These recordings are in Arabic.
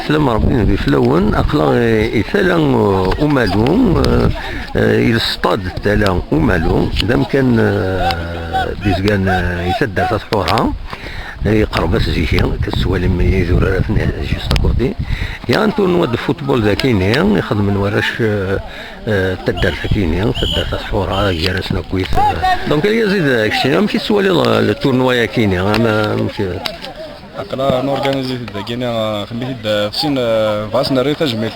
يسلم ربي في فلون اقلا يثلا ومالوم يلصطاد تالا ومالوم دام كان ديزكان يسدر تطحورها يقرب زيكي كالسوالم يزور جيست كوردي يا انتو نود فوتبول ذاكيني يخدم من وراش تدار ثاكيني تدار تطحورها جالسنا كويس دونك يزيد كشي ماشي سوالي التورنوا كيني ماشي اقلا نورغانيزي كاين خميت فين فاسنا ريتا جميت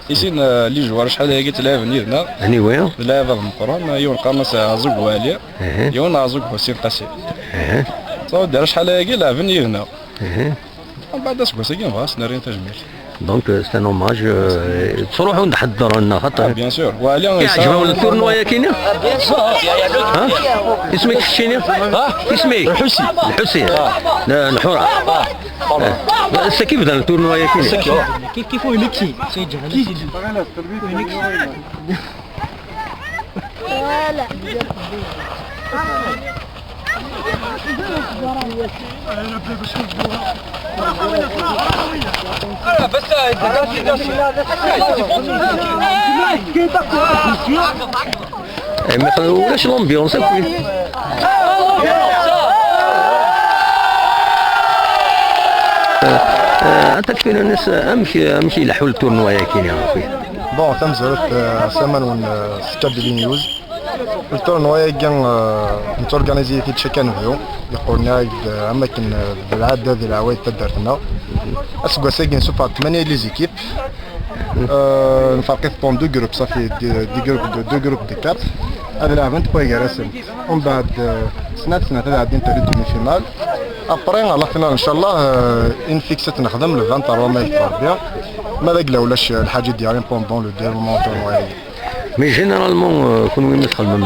يسين لي جوار شحال هي تلعب نيرنا هني وين لعب المقران يون قامس زوج والي يون زوج حسين قاسي صوت دار شحال هي لعب نيرنا من بعد اسكو ساكين فاسنا ريتا جميل دونك سي ان اوماج تروحوا نحضروا لنا خاطر بيان سور والي يعجبوا التورنوا يا كينيا بيان سور اسمك الشيني اسمك الحسين الحسين الحورة كيف بدا التورنوا يا كينيا كيف هو لكي سيد جهل ما ولاش لومبيونس اكوي انت كفين الناس امشي يلحوا التورنوا يا كينيا اخوي بون تم زرت سمان ون ستاد دي نيوز التورنوا كان متورغانيزي في تشيكن فيو يقولنا اماكن بالعاده هذه العوايد تدرتنا اسكو ساكن سوبر 8 لي زيكيب نفرقي بون دو جروب صافي دي جروب دي 4 هذا لعبت بويا رسم ومن بعد سنه تلعب انت لي دومي فينال ابري على فينال ان شاء الله ان فيكسيت نخدم لو 23 ماي بيان ما لا ولاش الحاجه ديالي بوندون لو ديفلوبمون تورنوا. مي جينيرالمون كون وين تخدم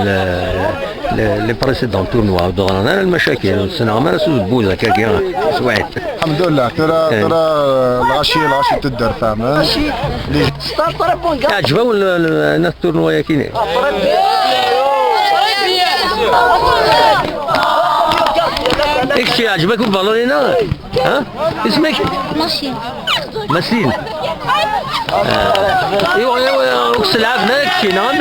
لي بريسيدون تورنوا دوغنا المشاكل السنه ما راسو بوزا كاكيا سواعد الحمد لله ترى الغاشي تدار فاهمين عجبوا الناس التورنوا يا كيني ايش عجبك البالونينا ها اسمك مسين ايوا تلعب هناك شي نعم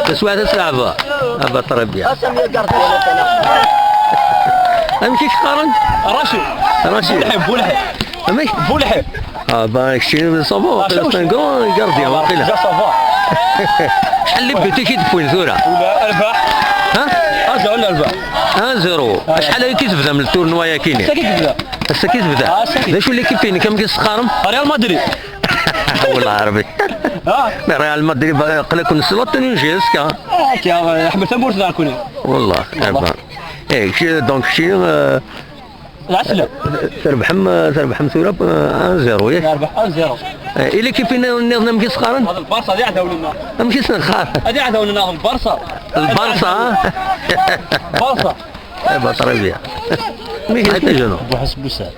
تسوى تلعب ابا تربيه امشي شقارن راشد بولحي امي بولحي با شي صافو سي ان كرون غارديان واقيلا صافا شحال اللي بغيتي كي تفوين ثوره ولا ارباح ها ولا ارباح 1-0 شحال هي كتبدا من التورنوا يا كيني هسه كتبدا شو اللي كيفين كم كيسخارم ريال مدريد والله عربي ريال مدريد قال لكم سلطه نجيسكا كي احمد تنبورت نكون والله ايه دونك شي العسله تربح ثوره 1-0 ياك يربح 1-0 إلا كيفين النظام كيسخارن هذا البارسا اللي عداو لنا ماشي سنخار هذه عداو لنا البارسا بارسا ايوا تربيه مي حتى جنو بوحس بوسال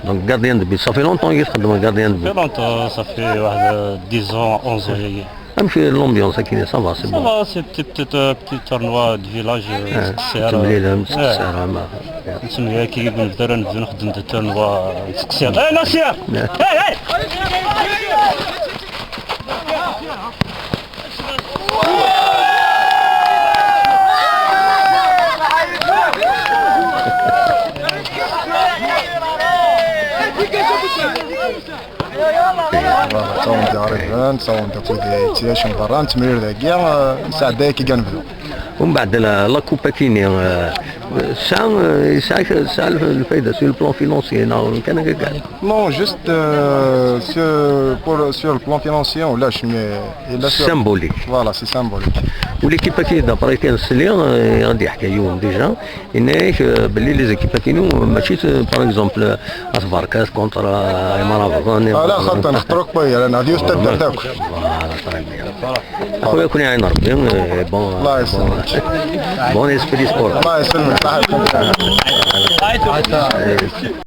دونك غارديان دو بي صافي لونطون كيخدم غارديان دو بي لونطون صافي واحد 10 11 جايين امشي لومبيونس كاين سافا سي بون سي بتي تورنوا دو فيلاج تمليله مستسيره ما نسميها كي نبدا نخدم تورنوا نسقسيها ناصر تصاوم داريفان تصاوم داكو تياشن برا نتمرير ذاكيا نساعد كي كنبداو ومن بعد لا كوبا كيني ساعة الفايدة سور البلان فينونسي كان كاع نو جوست سور البلان فينونسي ولاش مي سيمبوليك فوالا سي سيمبوليك وليكيبا كي دابري كان سلي غادي يحكي يوم ديجا انايك باللي لي زيكيبا كينو ماشي باغ اكزومبل اسفاركاس كونتر امارات لا خاطر نخترق بيا انا هذه استدر تاكل اخويا كون يعين ربي بون الله يسلمك بون اسبري سبور الله يسلمك